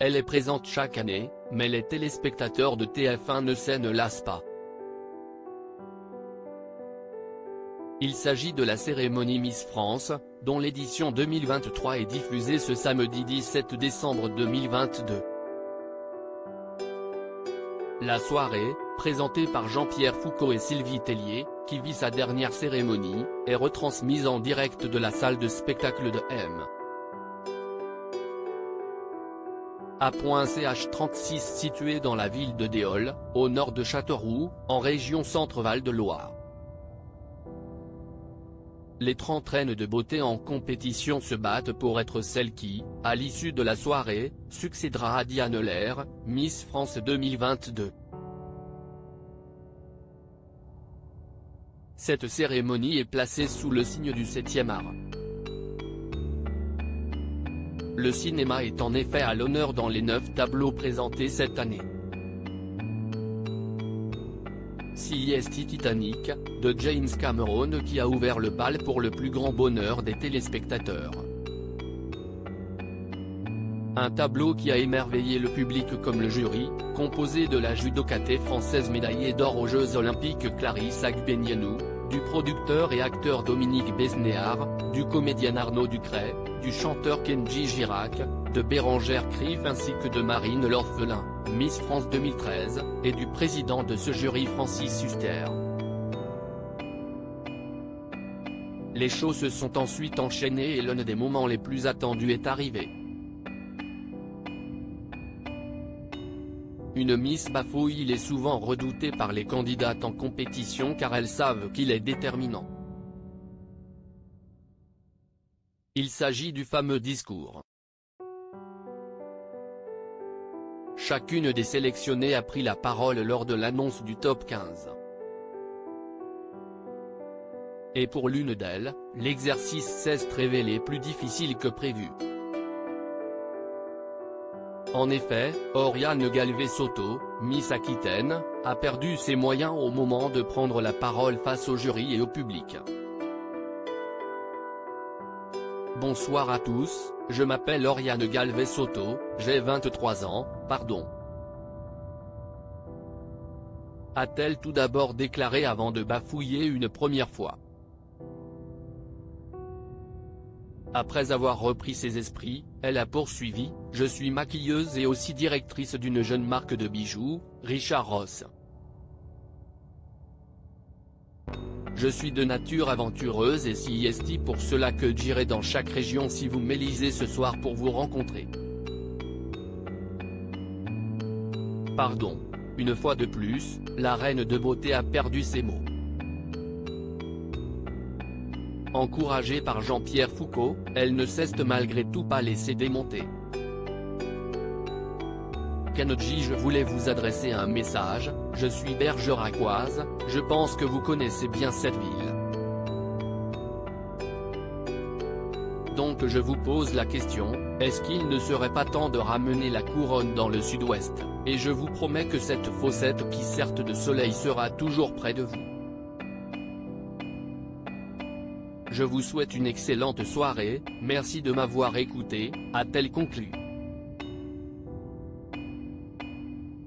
Elle est présente chaque année, mais les téléspectateurs de TF1 ne lassent pas. Il s'agit de la cérémonie Miss France, dont l'édition 2023 est diffusée ce samedi 17 décembre 2022. La soirée, présentée par Jean-Pierre Foucault et Sylvie Tellier, qui vit sa dernière cérémonie, est retransmise en direct de la salle de spectacle de M. A.ch36 située dans la ville de Déol, au nord de Châteauroux, en région Centre-Val de Loire. Les 30 reines de beauté en compétition se battent pour être celle qui, à l'issue de la soirée, succédera à Diane Lair, Miss France 2022. Cette cérémonie est placée sous le signe du 7e art. Le cinéma est en effet à l'honneur dans les 9 tableaux présentés cette année. CIST Titanic, de James Cameron qui a ouvert le bal pour le plus grand bonheur des téléspectateurs. Un tableau qui a émerveillé le public comme le jury, composé de la judokate française médaillée d'or aux Jeux Olympiques Clarisse Agbenienou, du producteur et acteur Dominique Besnéard, du comédien Arnaud Ducret, du chanteur Kenji Girac, de Bérangère Krief ainsi que de Marine L'Orphelin, Miss France 2013, et du président de ce jury Francis Huster. Les shows se sont ensuite enchaînés et l'un des moments les plus attendus est arrivé. Une Miss bafouille. Il est souvent redouté par les candidates en compétition car elles savent qu'il est déterminant. Il s'agit du fameux discours. Chacune des sélectionnées a pris la parole lors de l'annonce du top 15. Et pour l'une d'elles, l'exercice s'est révélé plus difficile que prévu. En effet, Oriane Galvez-Soto, Miss Aquitaine, a perdu ses moyens au moment de prendre la parole face au jury et au public. Bonsoir à tous, je m'appelle Oriane Galvez-Soto, j'ai 23 ans, pardon. A-t-elle tout d'abord déclaré avant de bafouiller une première fois. Après avoir repris ses esprits, elle a poursuivi, « Je suis maquilleuse et aussi directrice d'une jeune marque de bijoux, Richard Ross. Je suis de nature aventureuse et CIST pour cela que j'irai dans chaque région si vous m'élisez ce soir pour vous rencontrer. » Pardon. Une fois de plus, la reine de beauté a perdu ses mots. Encouragée par Jean-Pierre Foucault, elle ne cesse malgré tout pas laisser démonter. Kanodji, je voulais vous adresser un message, je suis bergeracoise, je pense que vous connaissez bien cette ville. Donc je vous pose la question, est-ce qu'il ne serait pas temps de ramener la couronne dans le sud-ouest, et je vous promets que cette fossette qui certes de soleil sera toujours près de vous. Je vous souhaite une excellente soirée, merci de m'avoir écouté, a-t-elle conclu.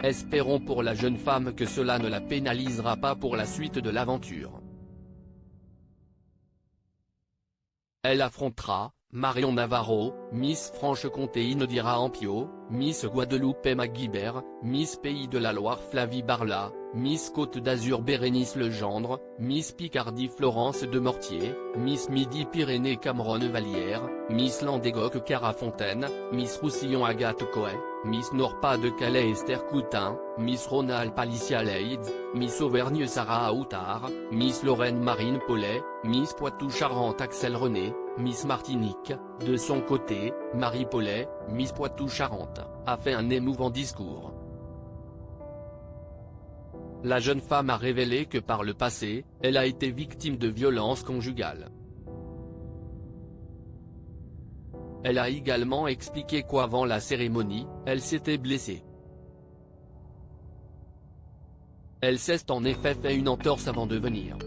Espérons pour la jeune femme que cela ne la pénalisera pas pour la suite de l'aventure. Elle affrontera, Marion Navarro, Miss Franche-Comté Inodira Ampio, Miss Guadeloupe Emma Guibert, Miss Pays de la Loire Flavie Barla, Miss Côte d'Azur Bérénice Legendre, Miss Picardie Florence Demortier, Miss Midi-Pyrénées Cameron Vallière, Miss Landégoc Cara Fontaine, Miss Roussillon Agathe Coët, Miss Nord-Pas-de-Calais Esther Coutin, Miss Rhône-Alpes Alicia Leitz, Miss Auvergne Sarah Aoutard, Miss Lorraine Marine Paulet, Miss Poitou-Charentes Axel René, Miss Martinique, de son côté, Marie Paulet, Miss Poitou-Charentes, a fait un émouvant discours. La jeune femme a révélé que par le passé, elle a été victime de violences conjugales. Elle a également expliqué qu'avant la cérémonie, elle s'était blessée. Elle s'est en effet fait une entorse avant de venir.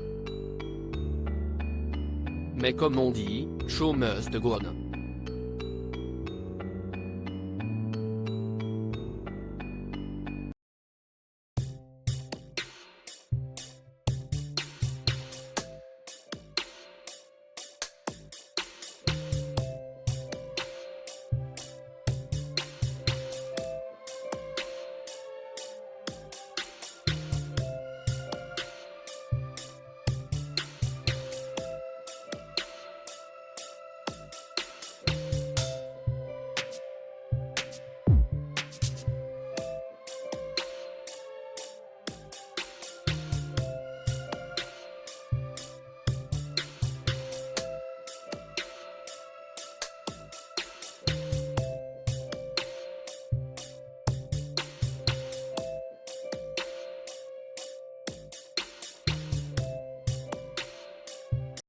Mais comme on dit, show must go on.